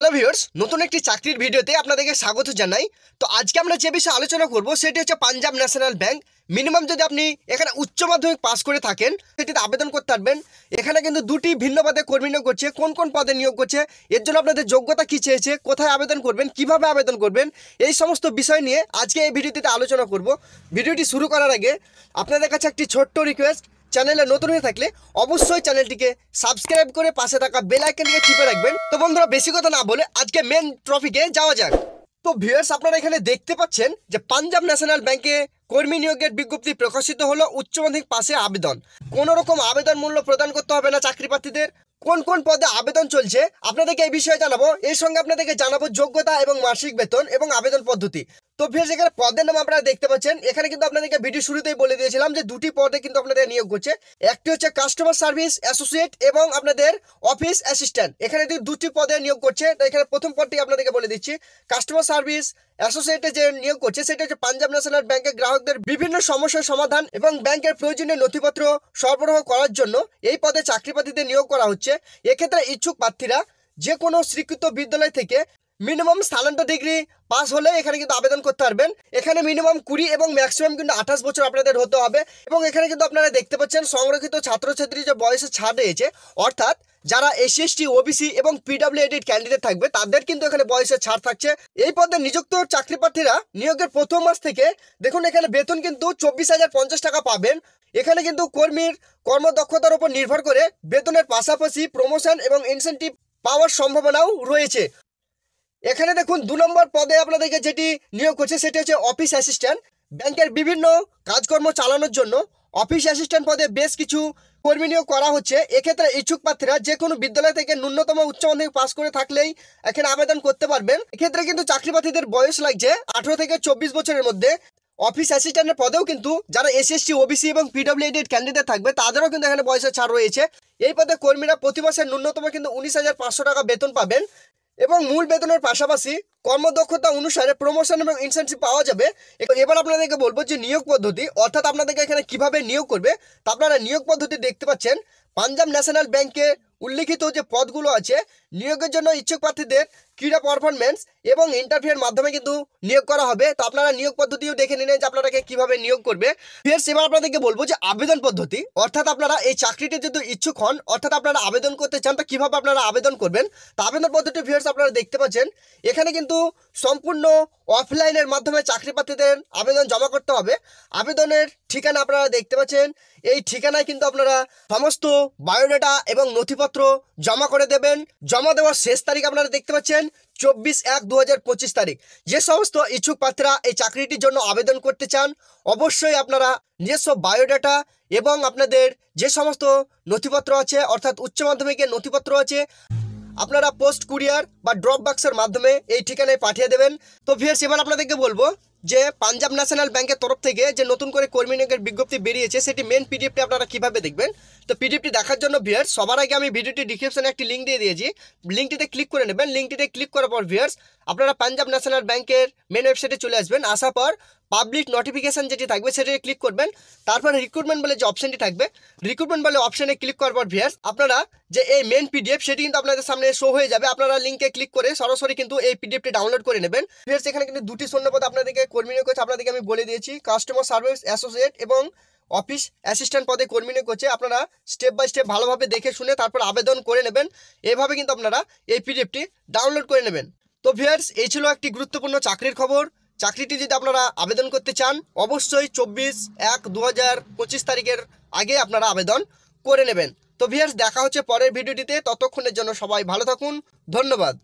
Hello viewers, নতুন একটি চাকরির ভিডিওতে আপনাদেরকে স্বাগত জানাই। তো আজকে আমরা যে বিষয়ে আলোচনা করব সেটি হচ্ছে পাঞ্জাব ন্যাশনাল ব্যাংক। মিনিমাম যদি আপনি এখানে উচ্চ মাধ্যমিক পাস করে থাকেন সেটিতে আবেদন করতে পারবেন। এখানে কিন্তু দুটি ভিন্ন পদে কর্মী নিয়োগ করছে। কোন কোন পদে নিয়োগ করছে, এর জন্য আপনাদের যোগ্যতা কী চেয়েছে, কোথায় আবেদন করবেন, কিভাবে আবেদন করবেন, এই সমস্ত বিষয় নিয়ে আজকে এই ভিডিওটিতে আলোচনা করব। ভিডিওটি শুরু করার আগে আপনাদের কাছে একটি ছোট্ট রিকোয়েস্ট, চ্যানেলে নতুন হয়ে থাকলে অবশ্যই চ্যানেলটিকে সাবস্ক্রাইব করে পাশে থাকা বেল আইকনটিকে টিপে রাখবেন। তো বন্ধুরা, বেশি কথা না বলে আজকে মেন টপিকে যাওয়া যাক। তো ভিউয়ার্স, আপনারা এখানে দেখতে পাচ্ছেন যে পাঞ্জাব ন্যাশনাল ব্যাংকে কর্মী নিয়োগের বিজ্ঞপ্তি প্রকাশিত হলো। উচ্চ মাধ্যমিক পাশে আবেদন, কোনো রকম আবেদন মূল্য প্রদান করতে হবে না চাকরি প্রার্থীদের। কোন কোন পদে আবেদন চলছে আপনাদেরকে এই বিষয়ে জানাবো। এর সঙ্গে আপনাদেরকে জানাবো যোগ্যতা এবং মাসিক বেতন এবং আবেদন পদ্ধতি। তো ভিউয়ার্স, এখানে পদের নাম আপনারা দেখতে পাচ্ছেন। এখানে কিন্তু আপনাদেরকে ভিডিও শুরুতেই বলে দিয়েছিলাম যে দুটি পদে কিন্তু আপনাদের নিয়োগ করছে। একটি হচ্ছে কাস্টমার সার্ভিস অ্যাসোসিয়েট এবং আপনাদের অফিস অ্যাসিস্ট্যান্ট। এখানে দুটি পদে নিয়োগ করছে। তো এখানে প্রথম পদটি আপনাদেরকে বলে দিচ্ছি। কাস্টমার সার্ভিস অ্যাসোসিয়েটে যে নিয়োগ করছে সেটা হচ্ছে পাঞ্জাব ন্যাশনাল ব্যাংকের গ্রাহকদের বিভিন্ন সমস্যার সমাধান এবং ব্যাংকের প্রয়োজনীয় নথিপত্র সরবরাহ করার জন্য এই পদে চাকরি প্রার্থীদের নিয়োগ করা হচ্ছে। এক্ষেত্রে ইচ্ছুক প্রার্থীরা যে কোনো স্বীকৃত বিদ্যালয় থেকে মিনিমাম স্থানান্তর ডিগ্রি পাস হলে এখানে কিন্তু আবেদন করতে পারবেন। এখানে মিনিমাম 20 এবং ম্যাক্সিমাম কিন্তু 28 বছর আপনাদের হতে হবে। এবং এখানে কিন্তু আপনারা দেখতে পাচ্ছেন সংরক্ষিত ছাত্রছাত্রী যে বয়সে ছাড় রয়েছে, অর্থাৎ যারা এসসি এসটি ওবিসি এবং পিডব্লিউডি ক্যান্ডিডেট থাকবে তাদের কিন্তু এখানে বয়সে ছাড় থাকছে। এই পদে নিযুক্ত চাকরি প্রার্থীরা নিয়োগের প্রথম মাস থেকে দেখুন এখানে বেতন কিন্তু 24,050 টাকা পাবেন। এখানে কিন্তু কর্মীর কর্মদক্ষতার উপর নির্ভর করে বেতনের পাশাপাশি প্রমোশন এবং ইনসেন্টিভ পাওয়ার সম্ভাবনাও রয়েছে। এখানে দেখুন 2 নম্বর পদে আপনাদেরকে যেটি নিয়োগ করছে সেটি হচ্ছে অফিস অ্যাসিস্ট্যান্ট। ব্যাংকের বিভিন্ন কাজকর্ম চালানোর জন্য অফিস অ্যাসিস্ট্যান্ট পদে বেশ কিছু কর্মী নিয়োগ করা হচ্ছে। এক্ষেত্রে ইচ্ছুক প্রার্থীরা যে কোনো বিদ্যালয় থেকে ন্যূনতম উচ্চ মাধ্যমিক পাস করে থাকলেই এখানে আবেদন করতে পারবেন। এক্ষেত্রে কিন্তু চাকরি প্রার্থীদের বয়স লাগছে 18 থেকে 24 বছরের মধ্যে। অফিস অ্যাসিস্ট্যান্টের পদেও কিন্তু যারা এসএসসি ওবিসি এবং পিডব্লিউডি ক্যান্ডিডেট থাকবে তাদেরও কিন্তু এখানে বয়সের ছাড় রয়েছে। এই পদে কর্মীরা প্রতি মাসে ন্যূনতম কিন্তু 19,500 টাকা বেতন পাবেন এবং মূল বেতনের পাশাপাশি কর্মদক্ষতা অনুসারে প্রমোশন এবং ইনসেন্টিভ পাওয়া যাবে। এবার আপনাদেরকে বলবো যে নিয়োগ পদ্ধতি, অর্থাৎ আপনাদেরকে এখানে কিভাবে নিয়োগ করবে। তা আপনারা নিয়োগ পদ্ধতি দেখতে পাচ্ছেন। পাঞ্জাব ন্যাশনাল ব্যাংকে উল্লিখিত যে পদগুলো আছে নিয়োগের জন্য ইচ্ছুক প্রার্থীদের ক্রীড়া পারফরমেন্স এবং ইন্টারভিউয়ের মাধ্যমে কিন্তু নিয়োগ করা হবে। তো আপনারা নিয়োগ পদ্ধতিও দেখে নিলেন যে আপনারাকে কিভাবে নিয়োগ করবে। এবার আপনাদেরকে বলবো যে আবেদন পদ্ধতি, অর্থাৎ আপনারা এই চাকরিটি যদি ইচ্ছুক হন, অর্থাৎ আপনারা আবেদন করতে চান, তো কিভাবে আপনারা আবেদন করবেন। তো আবেদন পদ্ধতি ভিউয়ার্স আপনারা দেখতে পাচ্ছেন। এখানে কিন্তু সম্পূর্ণ অফলাইনের মাধ্যমে চাকরি প্রার্থীদের আবেদন জমা করতে হবে। আবেদনের ঠিকানা আপনারা দেখতে পাচ্ছেন। এই ঠিকানায় কিন্তু আপনারা সমস্ত বায়োডাটা এবং নথিপত্র জমা করে দেবেন। জমা দেওয়ার শেষ তারিখ আপনারা দেখতে পাচ্ছেন 24/1/2025 তারিখ। যে সমস্ত ইচ্ছুক প্রার্থীরা এই চাকরিটির জন্য আবেদন করতে চান অবশ্যই আপনারা নিজস্ব বায়োডাটা এবং আপনাদের যে সমস্ত নথিপত্র আছে, অর্থাৎ উচ্চ মাধ্যমিকের নথিপত্র আছে, আপনারা পোস্ট কুরিয়ার বা ড্রপ বক্সের মাধ্যমে এই ঠিকানায় পাঠিয়ে দেবেন। তো ভিউয়ার্স, এবার আপনাদেরকে বলবো যে পাঞ্জাব ন্যাশনাল ব্যাংকের তরফ থেকে যে নতুন করে কর্মী নিয়োগের বিজ্ঞপ্তি বেরিয়েছে সেটি মেন পিডিএফটি আপনারা কিভাবে দেখবেন। তো পিডিএফটি দেখার জন্য ভিউয়ার্স সবার আগে আমি ভিডিওটি ডিসক্রিপশনে একটি লিঙ্ক দিয়ে দিয়েছি, লিঙ্কটিতে ক্লিক করে নেবেন। লিঙ্কটিতে ক্লিক করার পর ভিউয়ার্স আপনারা পাঞ্জাব ন্যাশনাল ব্যাংকের মেন ওয়েবসাইটে চলে আসবেন। আসার পর পাবলিক নোটিফিকেশন যেটি থাকবে সেটাকে ক্লিক করবেন। তারপর রিক্রুটমেন্ট বলে যে অপশনটি থাকবে, রিক্রুটমেন্ট বলে অপশনে ক্লিক করার পর ভিউয়ার্স আপনারা যে এই মেন পিডিএফ সেটি কিন্তু আপনাদের সামনে শো হয়ে যাবে। আপনারা লিঙ্কে ক্লিক করে সরাসরি কিন্তু এই পিডিএফটি ডাউনলোড করে নেবেন। ভিউয়ার্স, এখানে কিন্তু দুটি শূন্যপদ আপনাদেরকে কর্মী নিয়োগ করছে, আপনাদেরকে আমি বলে দিয়েছি। কাস্টমার সার্ভিস অ্যাসোসিয়েট এবং অফিস অ্যাসিস্ট্যান্ট পদে কর্মী নিয়োগ করছে। আপনারা স্টেপ বাই স্টেপ ভালোভাবে দেখে শুনে তারপর আবেদন করে নেবেন। এভাবে কিন্তু আপনারা এই পিডিএফটি ডাউনলোড করে নেবেন। তো ভিউয়ার্স, এই ছিল একটি গুরুত্বপূর্ণ চাকরির খবর। চাকরিটি যদি আপনারা আবেদন করতে চান অবশ্যই 24/1/2025 তারিখের আগে আপনারা আবেদন করে নেবেন। তো ভিউয়ার্স, দেখা হচ্ছে পরের ভিডিওটিতে। ততক্ষণের জন্য সবাই ভালো থাকুন। ধন্যবাদ।